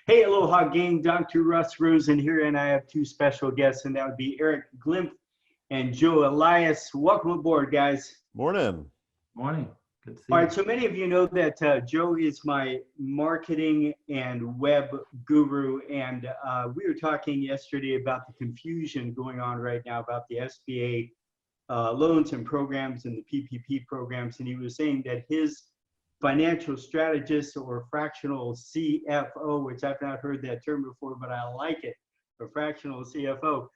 Hey, aloha gang, Dr. Russ Rosen here, and I have two special guests, and that would be Eric Glymph and Joe Elias. Welcome aboard, guys. Morning. Morning. Good to see All you. right, so many of you know that Joe is my marketing and web guru, and we were talking yesterday about the confusion going on right now about the SBA loans and programs and the PPP programs, and he was saying that his financial strategist or fractional CFO, which I've not heard that term before, but I like it, a fractional CFO,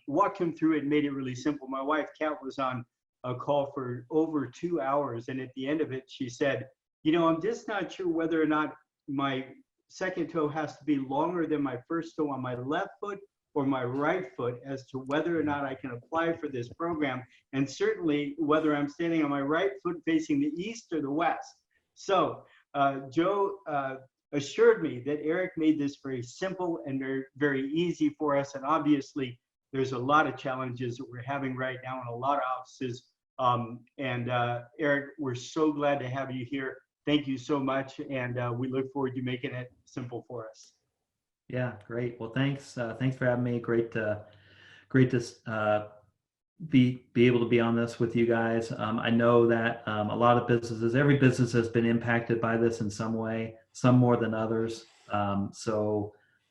walked him through it and made it really simple. My wife, Kat, was on a call for over 2 hours, and at the end of it, she said, you know, I'm just not sure whether or not my second toe has to be longer than my first toe on my left foot or my right foot as to whether or not I can apply for this program, and certainly whether I'm standing on my right foot facing the east or the west. So Joe assured me that Eric made this very simple and very, very easy for us. And obviously, there's a lot of challenges that we're having right now in a lot of offices. Eric, we're so glad to have you here. Thank you so much. And we look forward to making it simple for us. Yeah, great. Well, thanks. Thanks for having me. Great to be able to be on this with you guys. I know that a lot of businesses, every business has been impacted by this in some way, some more than others. You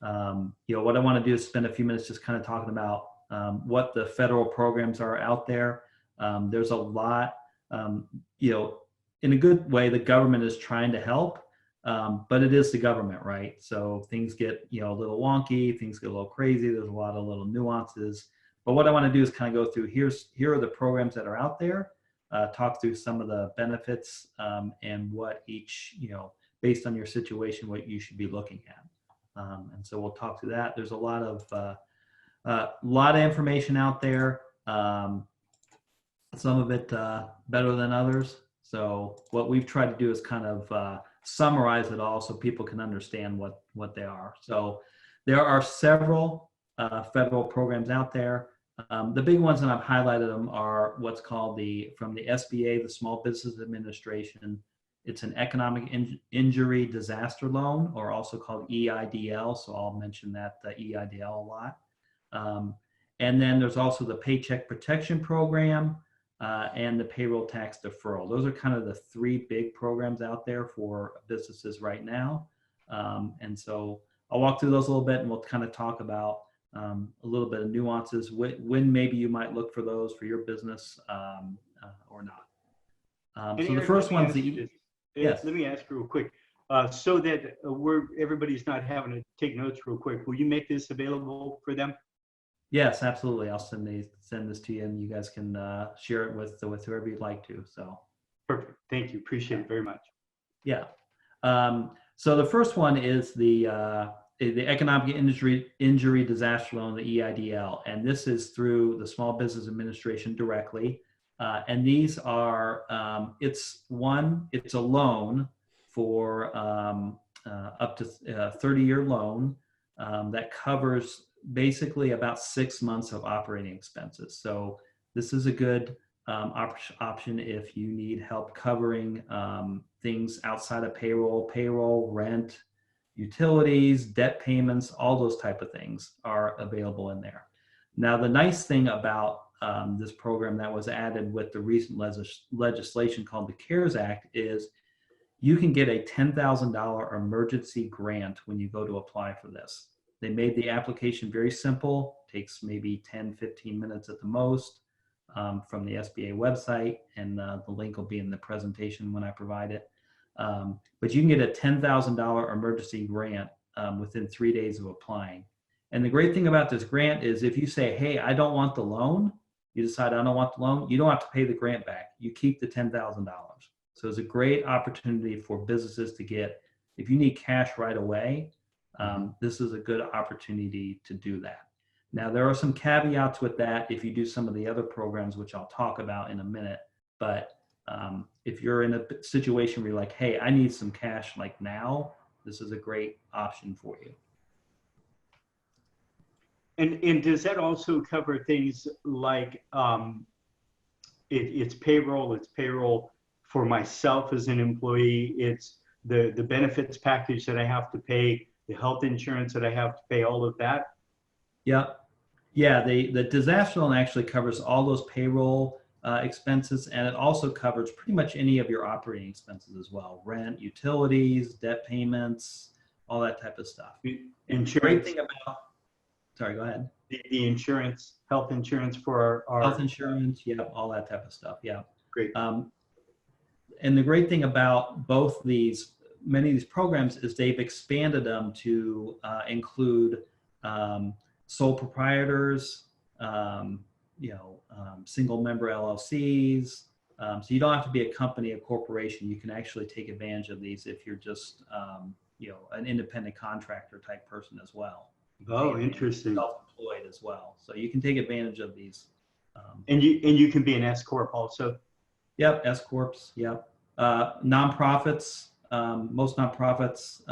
know, what I want to do is spend a few minutes just kind of talking about what the federal programs are out there. There's a lot, you know, in a good way, the government is trying to help, but it is the government, right? So things get, you know, a little wonky, things get a little crazy. There's a lot of little nuances. But what I want to do is kind of go through, here are the programs that are out there, talk through some of the benefits and what each, you know, based on your situation, what you should be looking at. And so we'll talk through that. There's a lot of information out there. Some of it better than others. So what we've tried to do is kind of summarize it all so people can understand what they are. So there are several federal programs out there. The big ones, and I've highlighted them, are what's called from the SBA, the Small Business Administration. It's an economic injury disaster loan, or also called EIDL. So I'll mention the EIDL a lot. And then there's also the Paycheck Protection Program and the Payroll Tax Deferral. Those are kind of the three big programs out there for businesses right now. And so I'll walk through those a little bit, and we'll kind of talk about a little bit of nuances, when maybe you might look for those for your business or not. So Eric, the first one's yes. Let me ask you real quick, so that everybody's not having to take notes real quick. Will you make this available for them? Yes, absolutely. I'll send this to you, and you guys can share it with whoever you'd like to. So perfect. Thank you. Appreciate it very much. Yeah. So the first one is the Economic Injury Disaster Loan, the EIDL, and this is through the Small Business Administration directly. And these are, it's a loan for up to a 30-year loan that covers basically about 6 months of operating expenses. So this is a good option if you need help covering things outside of payroll, rent, utilities, debt payments, all those type of things are available in there. Now, the nice thing about this program that was added with the recent legislation called the CARES Act is you can get a $10,000 emergency grant when you go to apply for this. They made the application very simple, takes maybe 10, 15 minutes at the most from the SBA website, and the link will be in the presentation when I provide it. But you can get a $10,000 emergency grant within 3 days of applying. And the great thing about this grant is if you say, hey, I don't want the loan, you decide I don't want the loan, you don't have to pay the grant back. You keep the $10,000. So it's a great opportunity for businesses to get, if you need cash right away, this is a good opportunity to do that. Now, there are some caveats with that if you do some of the other programs, which I'll talk about in a minute. But if you're in a situation where you're like, hey, I need some cash like now, this is a great option for you. And does that also cover things like it's payroll for myself as an employee, it's the benefits package that I have to pay, the health insurance that I have to pay, all of that? Yeah. Yeah, the disaster loan actually covers all those payroll expenses, and it also covers pretty much any of your operating expenses as well: rent, utilities, debt payments, all that type of stuff. And the great Insurance, thing about, sorry, go ahead. the insurance, health insurance for our Health insurance, yeah, all that type of stuff, yeah. great. And the great thing about both these, many of these programs, is they've expanded them to include sole proprietors, single member LLCs. So you don't have to be a company, a corporation. You can actually take advantage of these if you're just, an independent contractor type person as well. Oh, interesting. Self-employed as well. So you can take advantage of these. And you can be an S corp also. Yep, S corps. Yep, nonprofits. Most nonprofits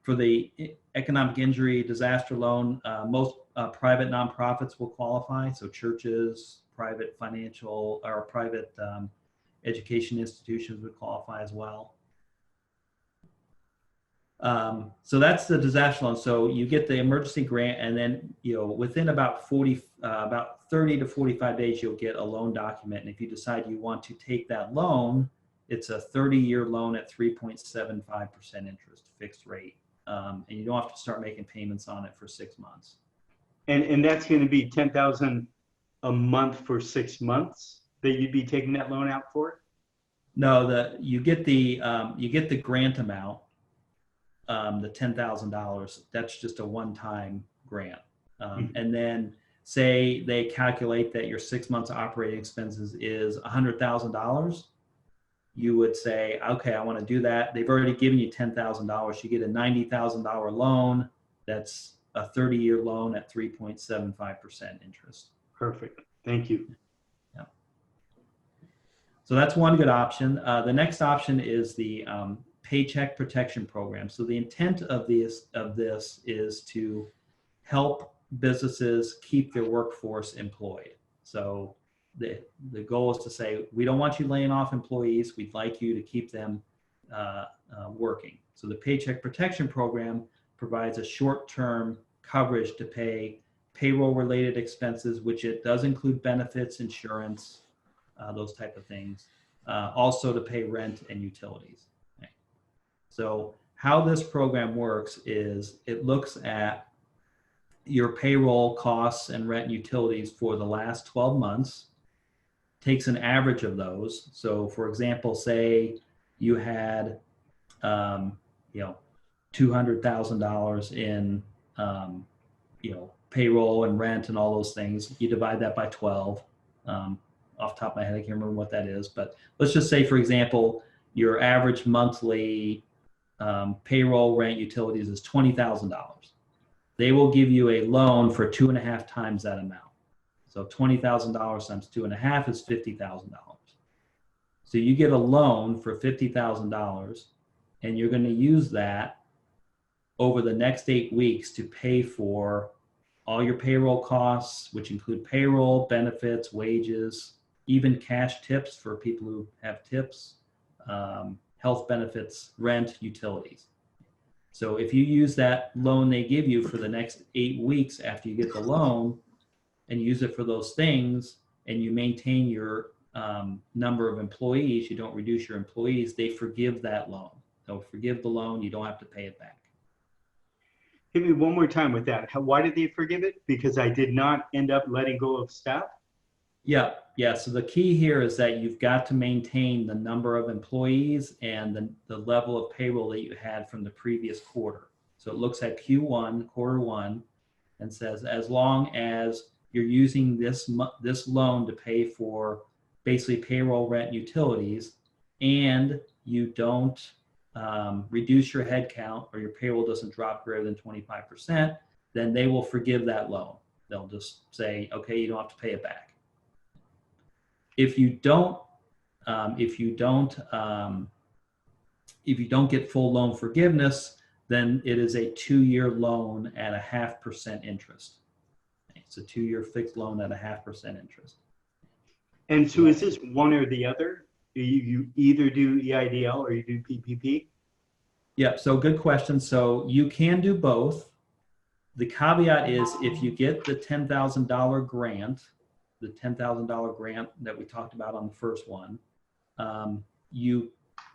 for the economic injury disaster loan. Most private nonprofits will qualify. So churches, private financial or private education institutions would qualify as well. So that's the disaster loan. So you get the emergency grant, and then within about 30 to 45 days, you'll get a loan document. And if you decide you want to take that loan, it's a 30-year loan at 3.75% interest, fixed rate, and you don't have to start making payments on it for 6 months. And that's going to be $10,000 a month for 6 months that you'd be taking that loan out for? No, you get the grant amount. The $10,000, that's just a one-time grant. And then say they calculate that your 6 months operating expenses is $100,000. You would say, okay, I want to do that. They've already given you $10,000. You get a $90,000 loan. That's a 30-year loan at 3.75% interest. Perfect. Thank you. Yeah. So that's one good option. The next option is the Paycheck Protection Program. So the intent of this is to help businesses keep their workforce employed. So the goal is to say, we don't want you laying off employees. We'd like you to keep them working. So the Paycheck Protection Program provides a short-term coverage to pay payroll-related expenses, which it does include benefits, insurance, those type of things. Also to pay rent and utilities. So how this program works is it looks at your payroll costs and rent and utilities for the last 12 months, takes an average of those. So for example, say you had, $200,000 in, payroll and rent and all those things. You divide that by 12. Off the top of my head, I can't remember what that is, but let's just say, for example, your average monthly payroll, rent, utilities is $20,000. They will give you a loan for 2.5 times that amount. So $20,000 times 2.5 is $50,000. So you get a loan for $50,000, and you're going to use that over the next 8 weeks to pay for all your payroll costs, which include payroll, benefits, wages, even cash tips for people who have tips, health benefits, rent, utilities. So if you use that loan they give you for the next 8 weeks after you get the loan and use it for those things, and you maintain your number of employees, you don't reduce your employees, they forgive that loan. They'll forgive the loan. You don't have to pay it back. Hit me one more time with that. Why did they forgive it? Because I did not end up letting go of staff? Yeah. So the key here is that you've got to maintain the number of employees and the level of payroll that you had from the previous quarter. So it looks at Q1, quarter one, and says, as long as you're using this loan to pay for basically payroll, rent, utilities, and you don't reduce your head count or your payroll doesn't drop greater than 25%, then they will forgive that loan. They'll just say, okay, you don't have to pay it back. If you don't get full loan forgiveness, then it is a 2-year loan at 0.5% interest. It's a 2-year fixed loan at 0.5% interest. And so is this one or the other? You either do EIDL or you do PPP? Yeah, so good question. So you can do both. The caveat is if you get the $10,000 grant, the $10,000 grant that we talked about on the first one, you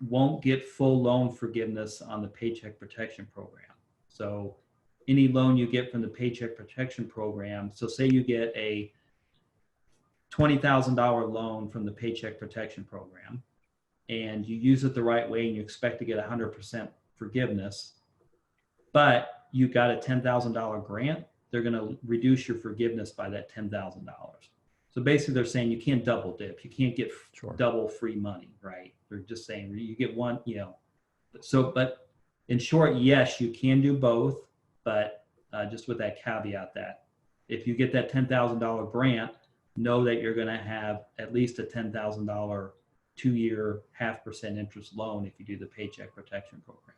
won't get full loan forgiveness on the Paycheck Protection Program. So any loan you get from the Paycheck Protection Program, so say you get a $20,000 loan from the Paycheck Protection Program and you use it the right way and you expect to get 100% forgiveness, but you got a $10,000 grant, they're going to reduce your forgiveness by that $10,000. So basically they're saying you can't double dip. You can't get double free money, right? They're just saying you get one, So, but in short, yes, you can do both, but just with that caveat that if you get that $10,000 grant, know that you're going to have at least a $10,000 2-year 0.5% interest loan if you do the Paycheck Protection Program.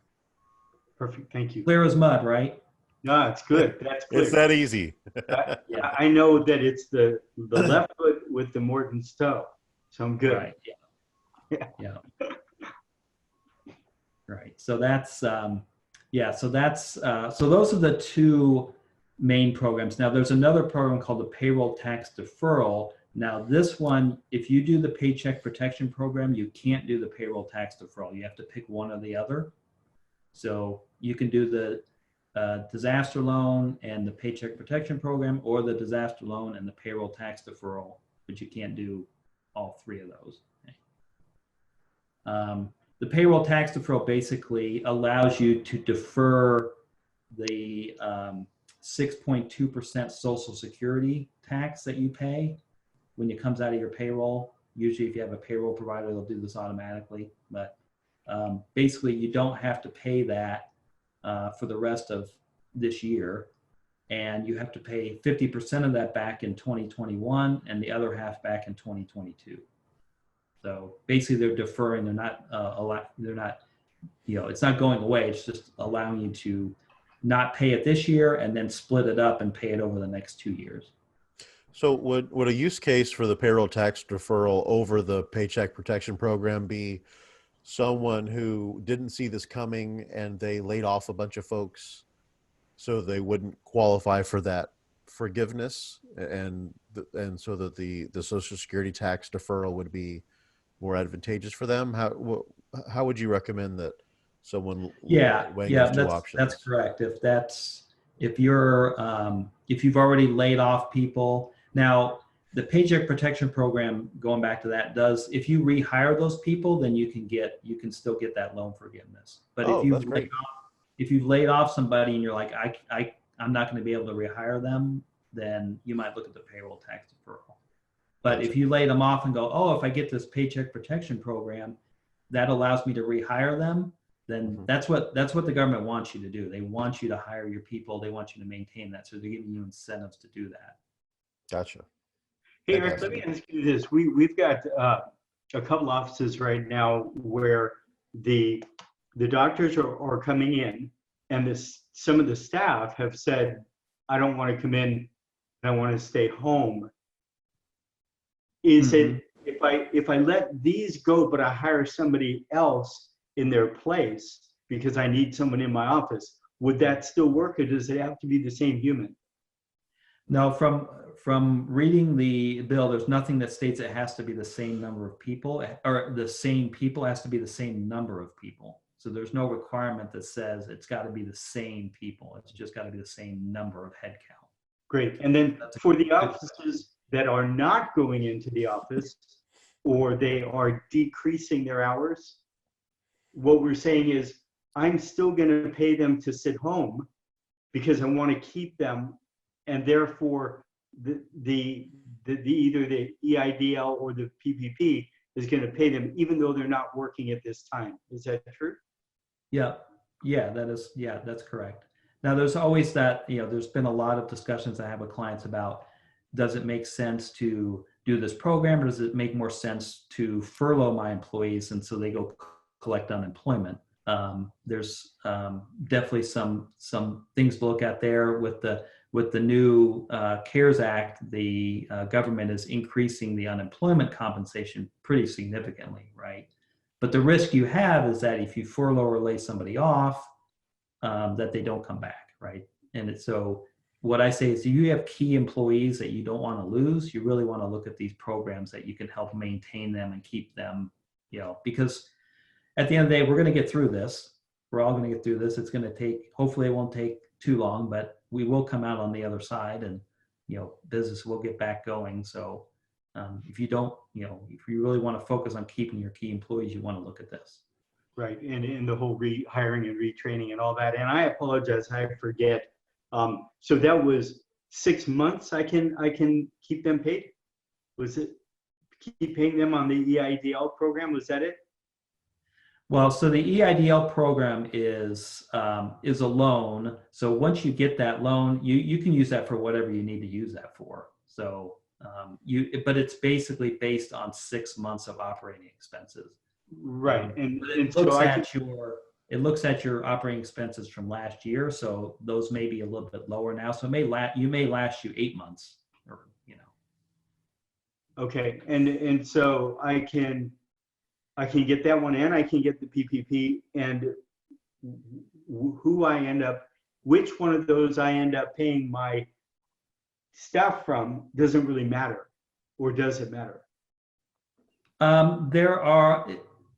Perfect. Thank you. Clear as mud, right? No, it's good. That's good. It's that easy. Yeah. I know that it's the left foot with the Morton's toe, so I'm good. Right. Yeah. Right. So that's so those are the two main programs. Now there's another program called the payroll tax deferral. Now this one, if you do the Paycheck Protection Program, you can't do the payroll tax deferral. You have to pick one or the other. So you can do the disaster loan and the Paycheck Protection Program, or the disaster loan and the payroll tax deferral, but you can't do all three of those. The payroll tax deferral basically allows you to defer the 6.2% Social Security tax that you pay when it comes out of your payroll. Usually if you have a payroll provider, they'll do this automatically, but basically you don't have to pay that for the rest of this year, and you have to pay 50% of that back in 2021 and the other half back in 2022. So basically they're deferring, they're not it's not going away, it's just allowing you to not pay it this year and then split it up and pay it over the next 2 years. So would a use case for the payroll tax deferral over the Paycheck Protection Program be someone who didn't see this coming and they laid off a bunch of folks so they wouldn't qualify for that forgiveness, and so that the Social Security tax deferral would be more advantageous for them? How would you recommend that someone weighing those two options? That's correct. If you've already laid off people. Now the Paycheck Protection Program, going back to that, if you rehire those people, then you can still get that loan forgiveness. But if you've laid off somebody and you're like, I'm not going to be able to rehire them, then you might look at the payroll tax deferral. But if you laid them off and go, oh, if I get this Paycheck Protection Program, that allows me to rehire them, then that's what the government wants you to do. They want you to hire your people. They want you to maintain that. So they're giving you incentives to do that. Gotcha. Hey, Rick, let me ask you this. We've got a couple offices right now where the doctors are coming in, and some of the staff have said, I don't want to come in, I want to stay home. Is it, if I let these go, but I hire somebody else in their place because I need someone in my office, would that still work, or does it have to be the same human? No, from reading the bill, there's nothing that states it has to be the same number of people, or the same people. It has to be the same number of people. So there's no requirement that says it's got to be the same people. It's just got to be the same number of head count. Great. And then for the offices that are not going into the office, or they are decreasing their hours, what we're saying is, I'm still going to pay them to sit home because I want to keep them, and therefore either the EIDL or the PPP is going to pay them even though they're not working at this time. Is that true? Yeah, that's correct. Now there's always that, there's been a lot of discussions I have with clients about, does it make sense to do this program, or does it make more sense to furlough my employees and so they go collect unemployment? There's definitely some things to look at there. With the new CARES Act, the government is increasing the unemployment compensation pretty significantly, right? But the risk you have is that if you furlough or lay somebody off, that they don't come back, right? And so what I say is, if you have key employees that you don't want to lose, you really want to look at these programs that you can help maintain them and keep them, because at the end of the day, we're going to get through this. We're all going to get through this. It's going to take, hopefully it won't take too long, but we will come out on the other side, and, business will get back going. So if you don't, if you really want to focus on keeping your key employees, you want to look at this. Right, and the whole rehiring and retraining and all that. And I apologize, I forget. So that was 6 months. I can keep them paid. Was it keep paying them on the EIDL program? Was that it? Well, so the EIDL program is a loan. So once you get that loan, you can use that for whatever you need to use that for. So but it's basically based on 6 months of operating expenses. Right, It looks at your operating expenses from last year, so those may be a little bit lower now. So you may last you 8 months, or Okay, and so I can get that one, and I can get the PPP, and which one of those I end up paying my staff from doesn't really matter, or does it matter?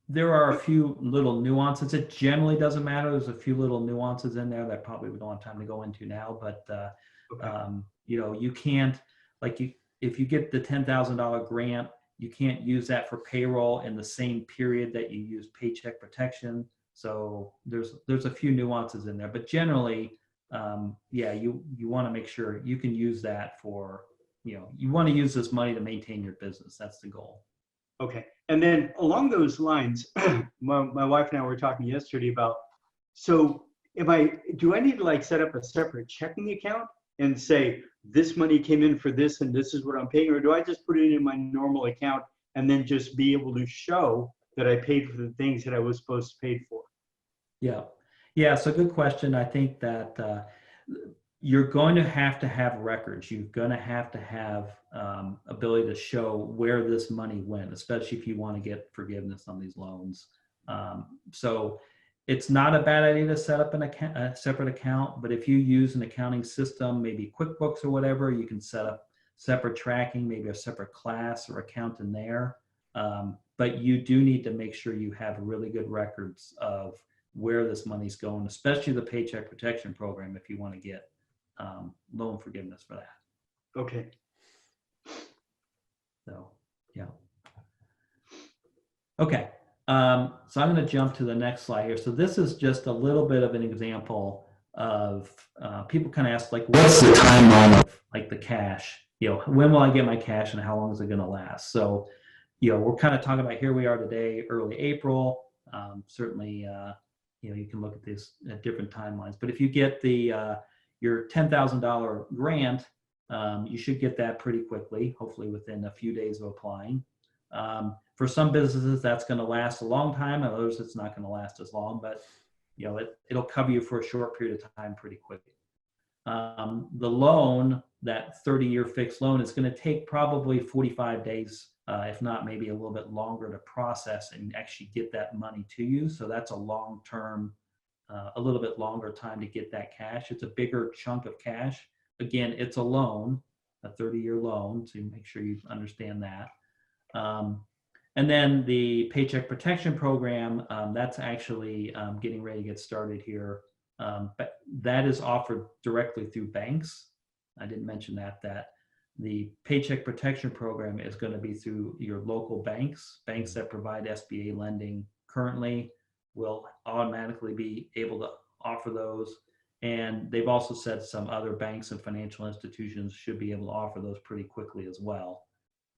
There are a few little nuances. It generally doesn't matter. There's a few little nuances in there that probably we don't have time to go into now, but Okay. you can't, if you get the $10,000 grant, you can't use that for payroll in the same period that you use paycheck protection. So there's a few nuances in there, but generally, you want to make sure you can use that for, you want to use this money to maintain your business. That's the goal. Okay, and then along those lines, my wife and I were talking yesterday about, so do I need to set up a separate checking account and say, this money came in for this and this is what I'm paying, or do I just put it in my normal account and then just be able to show that I paid for the things that I was supposed to pay for? Yeah, so good question. I think that you're going to have records. You're going to have ability to show where this money went, especially if you want to get forgiveness on these loans. So it's not a bad idea to set up a separate account, but if you use an accounting system, maybe QuickBooks or whatever, you can set up separate tracking, maybe a separate class or account in there. But you do need to make sure you have really good records of where this money's going, especially the Paycheck Protection Program, if you want to get loan forgiveness for that. Okay. So, yeah. Okay. So I'm going to jump to the next slide here. So this is just a little bit of an example of people kind of ask, what's the timeline of the cash? When will I get my cash and how long is it going to last? So, we're kind of talking about, here we are today, early April. Certainly, you can look at this at different timelines. But if you get your $10,000 grant, you should get that pretty quickly, hopefully within a few days of applying. For some businesses, that's going to last a long time. Others, it's not going to last as long, but it'll cover you for a short period of time pretty quickly. The loan, that 30-year fixed loan, is going to take probably 45 days, if not maybe a little bit longer, to process and actually get that money to you. So that's a long-term, a little bit longer time to get that cash. It's a bigger chunk of cash. Again, it's a loan, a 30-year loan, so you make sure you understand that. And then the Paycheck Protection Program, that's actually getting ready to get started here. But that is offered directly through banks. I didn't mention that the Paycheck Protection Program is going to be through your local banks. Banks that provide SBA lending currently will automatically be able to offer those. And they've also said some other banks and financial institutions should be able to offer those pretty quickly as well.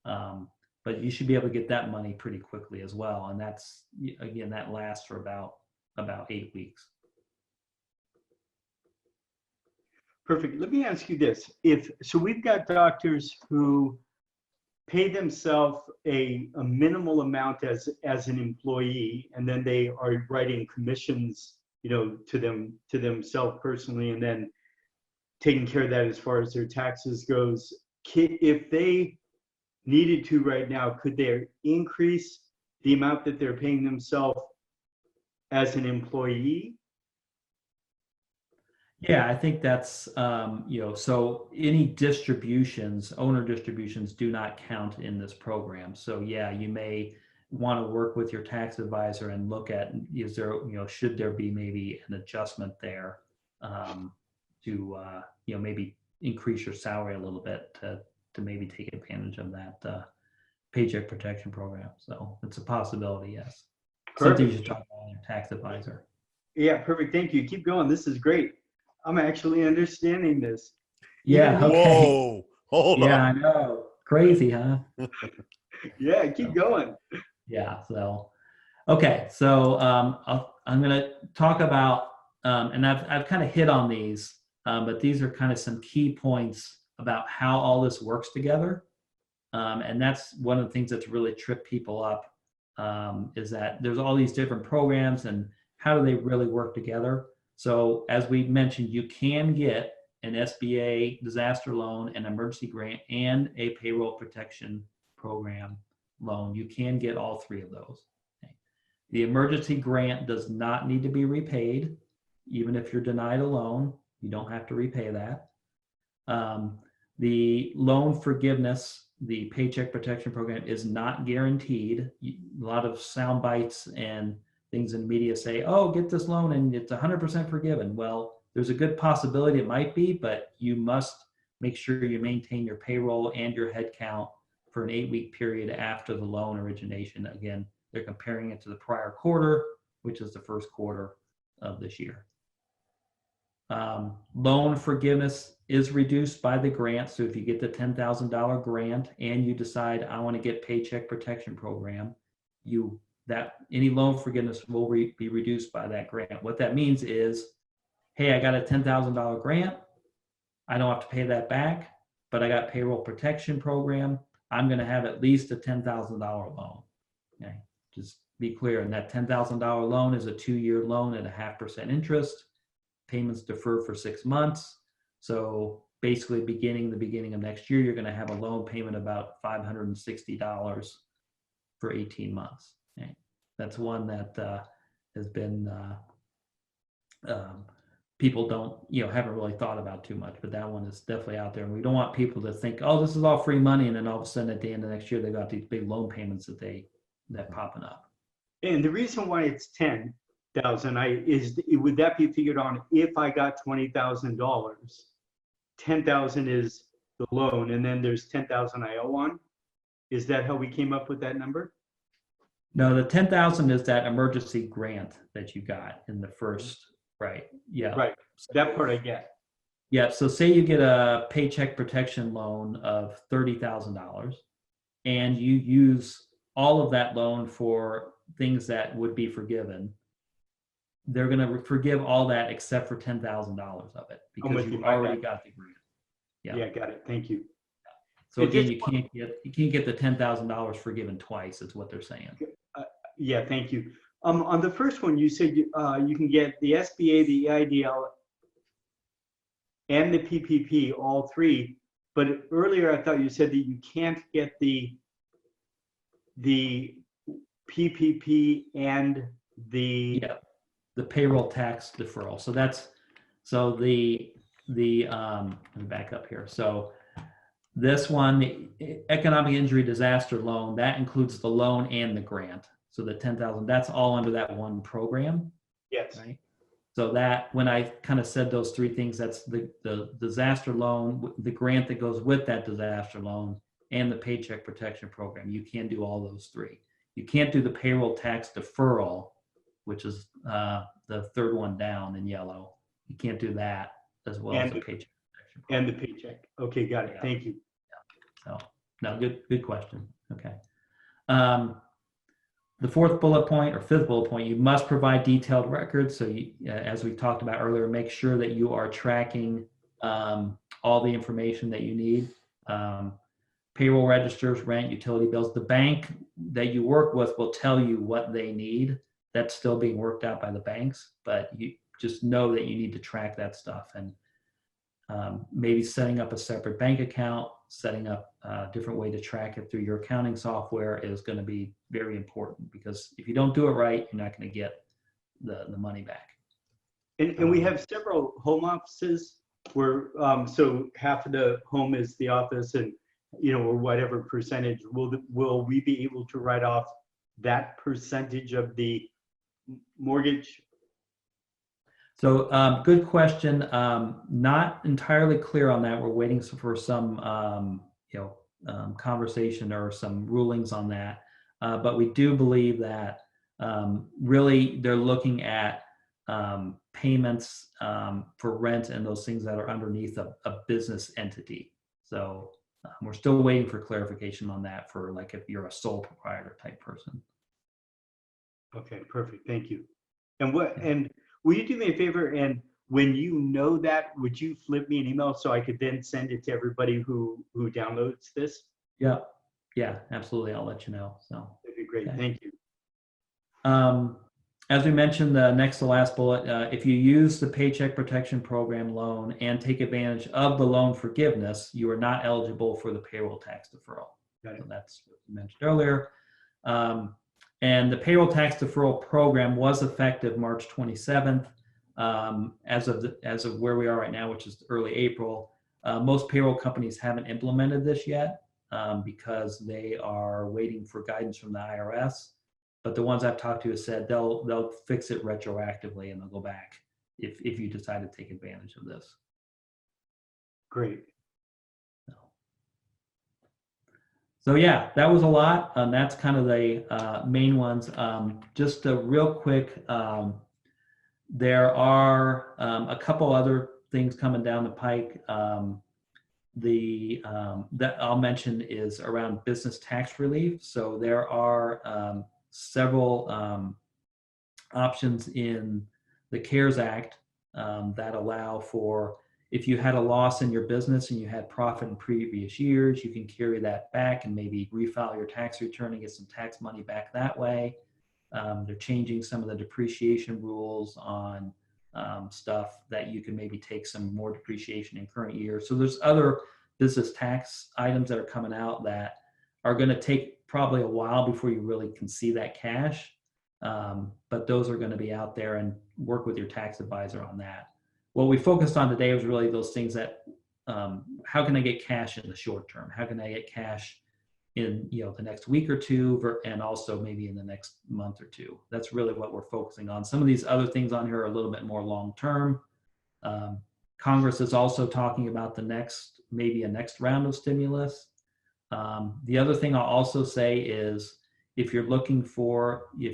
But you should be able to get that money pretty quickly as well. And that's, again, that lasts for about 8 weeks. Perfect. Let me ask you this. So we've got doctors who pay themselves a minimal amount as an employee, and then they are writing commissions, to themselves personally, and then taking care of that as far as their taxes goes. If they needed to right now, could they increase the amount that they're paying themselves as an employee? Yeah, I think that's, so any distributions, owner distributions do not count in this program. So yeah, you may want to work with your tax advisor and look at, is there, should there be maybe an adjustment there to, maybe increase your salary a little bit to maybe take advantage of that paycheck protection program. So it's a possibility, yes. Something you should talk about with your tax advisor. Yeah, perfect. Thank you. Keep going. This is great. I'm actually understanding this. Yeah. Okay. Whoa, hold Yeah, I on. know. Crazy, huh? Yeah, keep going. Yeah. So, okay. So I'm going to talk about, and I've kind of hit on these, but these are kind of some key points about how all this works together. And that's one of the things that's really tripped people up, is that there's all these different programs and how do they really work together? So as we mentioned, you can get an SBA disaster loan, an emergency grant, and a payroll protection program loan. You can get all three of those. Okay. The emergency grant does not need to be repaid. Even if you're denied a loan, you don't have to repay that. The loan forgiveness, the Paycheck Protection Program, is not guaranteed. A lot of sound bites and things in the media say, oh, get this loan and it's 100% forgiven. Well, there's a good possibility it might be, but you must make sure you maintain your payroll and your head count for an 8-week period after the loan origination. Again, they're comparing it to the prior quarter, which is the first quarter of this year. Loan forgiveness is reduced by the grant. So if you get the $10,000 grant and you decide I want to get Paycheck Protection Program, any loan forgiveness will be reduced by that grant. What that means is, hey, I got a $10,000 grant. I don't have to pay that back, but I got Payroll Protection Program. I'm going to have at least a $10,000 loan. Okay, just be clear. And that $10,000 loan is a 2-year loan at 0.5% interest. Payments deferred for 6 months. So basically the beginning of next year, you're going to have a loan payment about $560 for 18 months. Okay. That's one that has been, people haven't really thought about too much, but that one is definitely out there. And we don't want people to think, oh, this is all free money. And then all of a sudden at the end of next year, they got these big loan payments that popping up. And the reason why it's 10,000 would that be figured on if I got $20,000? 10,000 is the loan, and then there's 10,000 I owe on. Is that how we came up with that number? No, the 10,000 is that emergency grant that you got in the first, right? Yeah. Right. That part I get. Yeah. So say you get a paycheck protection loan of $30,000 and you use all of that loan for things that would be forgiven. They're going to forgive all that except for $10,000 of it because you already got the grant. Yeah, got it. Thank you. So again, you can't get the $10,000 forgiven twice. Is what they're saying. Yeah, thank you. On the first one, you said you can get the SBA, the EIDL, and the PPP, all three. But earlier, I thought you said that you can't get the PPP and the payroll tax deferral. So let me back up here. So this one, the economic injury disaster loan, that includes the loan and the grant. So the 10,000, that's all under that one program. Yes. Right. So that when I kind of said those three things, that's the disaster loan, the grant that goes with that disaster loan, and the Paycheck Protection Program. You can do all those three. You can't do the payroll tax deferral, which is the third one down in yellow. You can't do that as well as the Paycheck Protection Program. And the paycheck. Okay, got it. Yeah. Thank you. Yeah. So, no, good question. Okay. The fourth bullet point or fifth bullet point, you must provide detailed records. So as we talked about earlier, make sure that you are tracking all the information that you need. Payroll registers, rent, utility bills. The bank that you work with will tell you what they need. That's still being worked out by the banks, but you just know that you need to track that stuff. And maybe setting up a separate bank account, setting up a different way to track it through your accounting software is going to be very important, because if you don't do it right, you're not going to get the money back. And we have several home offices where, so half of the home is the office, and, you know, or whatever percentage, will we be able to write off that percentage of the mortgage? So good question. Not entirely clear on that. We're waiting for some, conversation or some rulings on that. But we do believe that really they're looking at payments for rent and those things that are underneath a business entity. So we're still waiting for clarification on that for, like, if you're a sole proprietor type person. Okay, perfect. Thank you. And will you do me a favor, and when you know that, would you flip me an email so I could then send it to everybody who downloads this? Yeah, yeah, absolutely. I'll let you know. So That'd be great. Okay. Thank you. As we mentioned, the next to last bullet, if you use the Paycheck Protection Program loan and take advantage of the loan forgiveness, you are not eligible for the payroll tax deferral. Got it. So that's what you mentioned earlier. And the payroll tax deferral program was effective March 27th. As of where we are right now, which is early April, most payroll companies haven't implemented this yet because they are waiting for guidance from the IRS. But the ones I've talked to have said they'll fix it retroactively, and they'll go back if you decide to take advantage of this. Great. So yeah, that was a lot. That's kind of the main ones. Just a real quick, there are a couple other things coming down the pike. That I'll mention is around business tax relief. So there are several options in the CARES Act that allow for, if you had a loss in your business and you had profit in previous years, you can carry that back and maybe refile your tax return and get some tax money back that way. They're changing some of the depreciation rules on stuff that you can maybe take some more depreciation in current year. So there's other business tax items that are coming out that are going to take probably a while before you really can see that cash. But those are going to be out there, and work with your tax advisor on that. What we focused on today was really those things that, how can I get cash in the short term? How can I get cash in the next week or two, and also maybe in the next month or two? That's really what we're focusing on. Some of these other things on here are a little bit more long term. Congress is also talking about maybe a next round of stimulus. The other thing I'll also say is, if you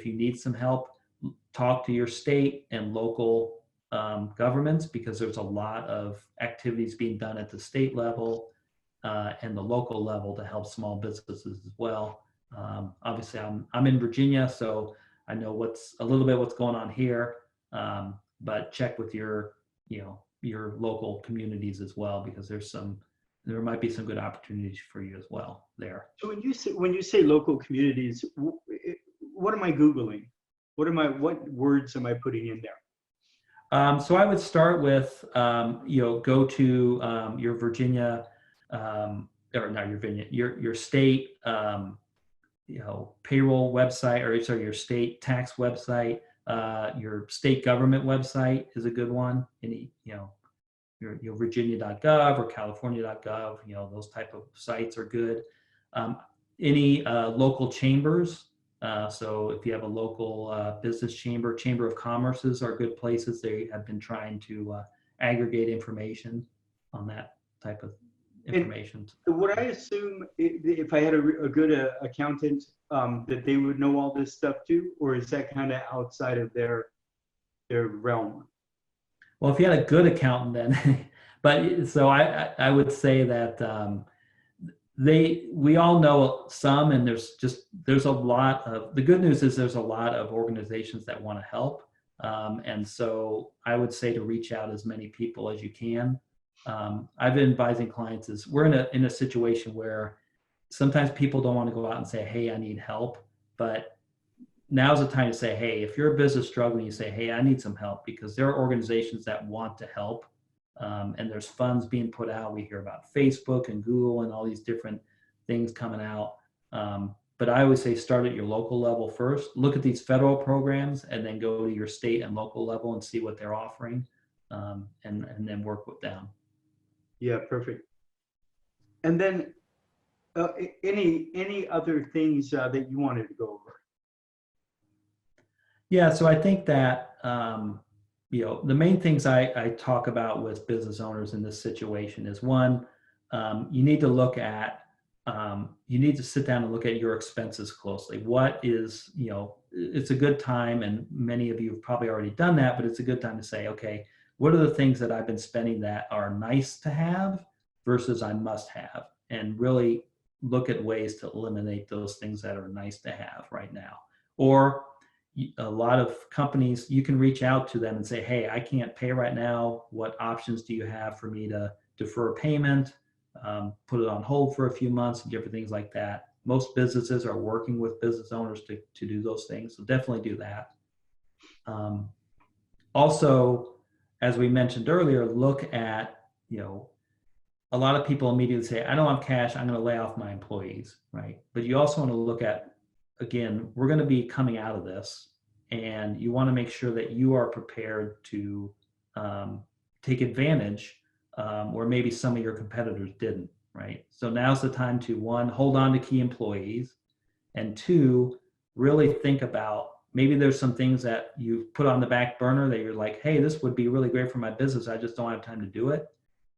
need some help, talk to your state and local governments, because there's a lot of activities being done at the state level and the local level to help small businesses as well. Obviously, I'm in Virginia, so I know what's going on here. But check with your local communities as well, because there might be some good opportunities for you as well there. So when you say local communities, what am I Googling? What words am I putting in there? So I would start with, go to your Virginia, or not your Virginia, your state, payroll website, or sorry, your state tax website. Your state government website is a good one. Your Virginia.gov or California.gov, those type of sites are good. Any local chambers. So if you have a local business chamber of commerces are good places. They have been trying to aggregate information on that type of information. And would I assume, if I had a good accountant, that they would know all this stuff too, or is that kind of outside of their realm? Well, if you had a good accountant, then, but so I would say that we all know some, and there's a lot of, the good news is there's a lot of organizations that want to help. And so I would say to reach out as many people as you can. I've been advising clients we're in a situation where sometimes people don't want to go out and say, hey, I need help. But now's the time to say, hey, if you're a business struggling, you say, hey, I need some help, because there are organizations that want to help. and there's funds being put out. We hear about Facebook and Google and all these different things coming out. But I always say start at your local level first. Look at these federal programs, and then go to your state and local level and see what they're offering, and then work with them. Yeah, perfect. And then any other things that you wanted to go over? Yeah, so I think that the main things I talk about with business owners in this situation is one, you need to look at you need to sit down and look at your expenses closely. What is, it's a good time, and many of you have probably already done that, but it's a good time to say, okay, what are the things that I've been spending that are nice to have versus I must have, and really look at ways to eliminate those things that are nice to have right now. Or a lot of companies, you can reach out to them and say, hey, I can't pay right now. What options do you have for me to defer payment, put it on hold for a few months, and different things like that. Most businesses are working with business owners to do those things. So definitely do that. Also, as we mentioned earlier, look at, a lot of people immediately say, I don't have cash, I'm going to lay off my employees, right? But you also want to look at, again, we're going to be coming out of this, and you want to make sure that you are prepared to take advantage where maybe some of your competitors didn't, right? So now's the time to, one, hold on to key employees, and two, really think about, maybe there's some things that you've put on the back burner that you're like, hey, this would be really great for my business, I just don't have time to do it.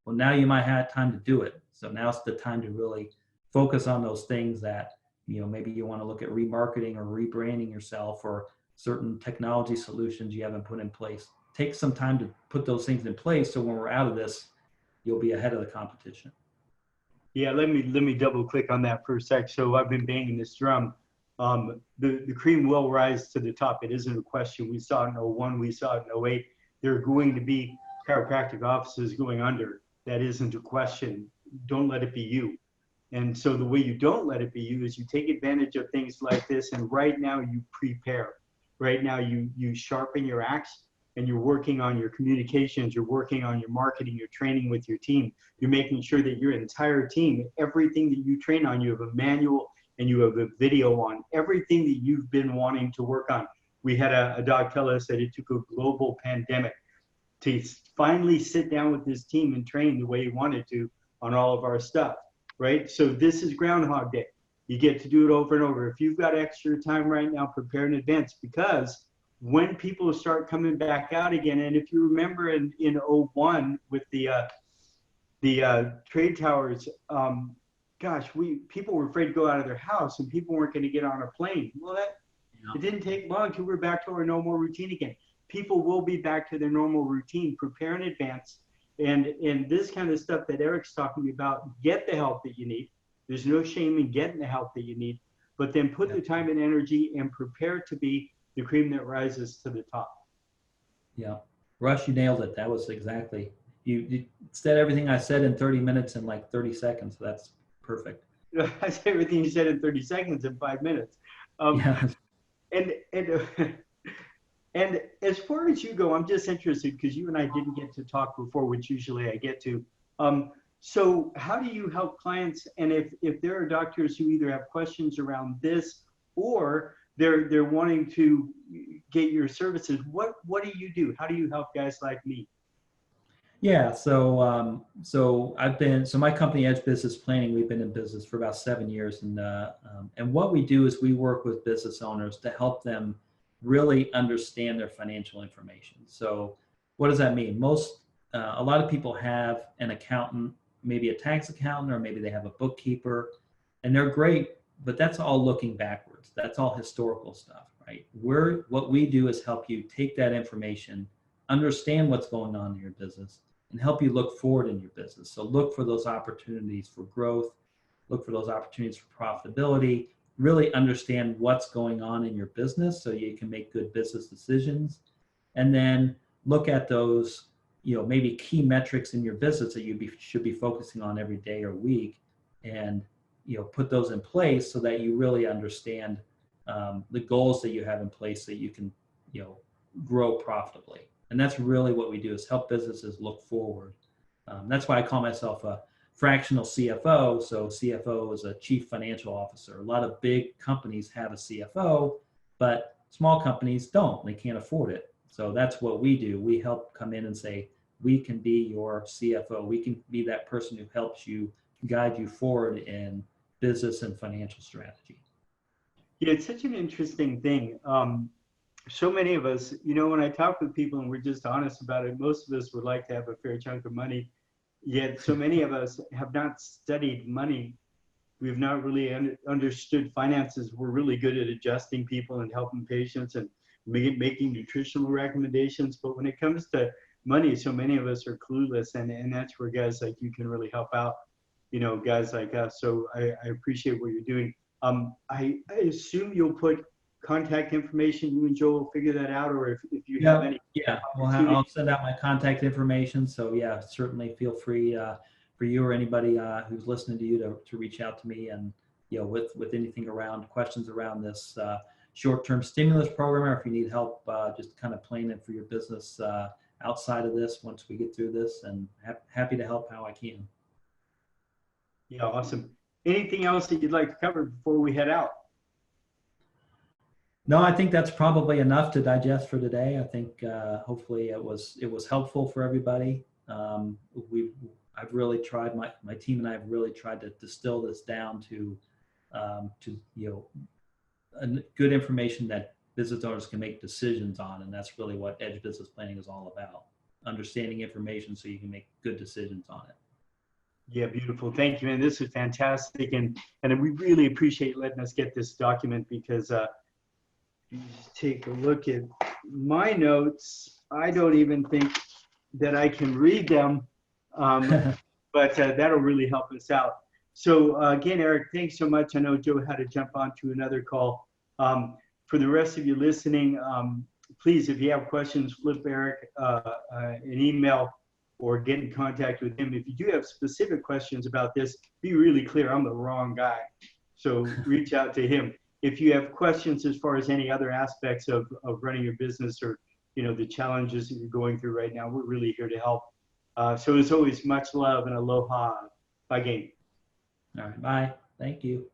Well, now you might have time to do it. So now's the time to really focus on those things that, maybe you want to look at remarketing or rebranding yourself, or certain technology solutions you haven't put in place. Take some time to put those things in place, so when we're out of this, you'll be ahead of the competition. Yeah, let me double click on that for a sec. So I've been banging this drum. The cream will rise to the top. It isn't a question. We saw it in 01, we saw it in 08. There are going to be chiropractic offices going under. That isn't a question. Don't let it be you. And so the way you don't let it be you is you take advantage of things like this, and right now you prepare. Right now you sharpen your axe, and you're working on your communications, you're working on your marketing, you're training with your team. You're making sure that your entire team, everything that you train on, you have a manual and you have a video on everything that you've been wanting to work on. We had a doc tell us that it took a global pandemic to finally sit down with his team and train the way he wanted to on all of our stuff, right? So this is Groundhog Day. You get to do it over and over. If you've got extra time right now, prepare in advance, because when people start coming back out again, and if you remember in 01 with the trade towers, people were afraid to go out of their house, and people weren't going to get on a plane. Well, it didn't take long until we're back to our normal routine again. People will be back to their normal routine. Prepare in advance. And this kind of stuff that Eric's talking about, get the help that you need. There's no shame in getting the help that you need, but then put the time and energy and prepare to be the cream that rises to the top. Yeah. Russ, you nailed it. That was exactly, you said everything I said in 30 minutes in like 30 seconds. So that's perfect. I said everything you said in 30 seconds in 5 minutes. Yeah. And as far as you go, I'm just interested, because you and I didn't get to talk before, which usually I get to. So how do you help clients? And if there are doctors who either have questions around this, or they're wanting to get your services, what do you do? How do you help guys like me? Yeah, so my company Edge Business Planning, we've been in business for about 7 years, and what we do is we work with business owners to help them really understand their financial information. So what does that mean? A lot of people have an accountant, maybe a tax accountant, or maybe they have a bookkeeper, and they're great, but that's all looking backwards. That's all historical stuff, right? What we do is help you take that information, understand what's going on in your business, and help you look forward in your business. So look for those opportunities for growth, look for those opportunities for profitability, really understand what's going on in your business so you can make good business decisions. And then look at those, maybe key metrics in your business that you should be focusing on every day or week, and, put those in place so that you really understand the goals that you have in place so you can, grow profitably. And that's really what we do, is help businesses look forward That's why I call myself a fractional CFO. So CFO is a chief financial officer. A lot of big companies have a CFO, but small companies don't. They can't afford it. So that's what we do. We help come in and say, we can be your CFO. We can be that person who helps you, guide you forward in business and financial strategy. Yeah, it's such an interesting thing. So many of us, when I talk with people and we're just honest about it, most of us would like to have a fair chunk of money. Yet so many of us have not studied money. We've not really understood finances. We're really good at adjusting people and helping patients and making nutritional recommendations. But when it comes to money, so many of us are clueless. And that's where guys like you can really help out, guys like us. So I appreciate what you're doing. I assume you'll put contact information. You and Joe will figure that out, or if you have any. Yeah, I'll send out my contact information. So yeah, certainly feel free for you or anybody who's listening to you to reach out to me, and with anything around questions around this short-term stimulus program, or if you need help just kind of planning for your business outside of this once we get through this, and happy to help how I can. Yeah, awesome. Anything else that you'd like to cover before we head out? No, I think that's probably enough to digest for today. I think hopefully it was helpful for everybody. I've really tried, my team and I have really tried to distill this down to good information that business owners can make decisions on, and that's really what Edge Business Planning is all about. Understanding information so you can make good decisions on it. Yeah, beautiful. Thank you, man. This is fantastic, and we really appreciate letting us get this document, because you just take a look at my notes. I don't even think that I can read them, but that'll really help us out. So again, Eric, thanks so much. I know Joe had to jump on to another call. For the rest of you listening, please, if you have questions, flip Eric an email or get in contact with him. If you do have specific questions about this, be really clear, I'm the wrong guy. So reach out to him. If you have questions as far as any other aspects of running your business, or the challenges that you're going through right now, we're really here to help. So as always, much love and aloha. Bye, gang. All right, bye. Thank you.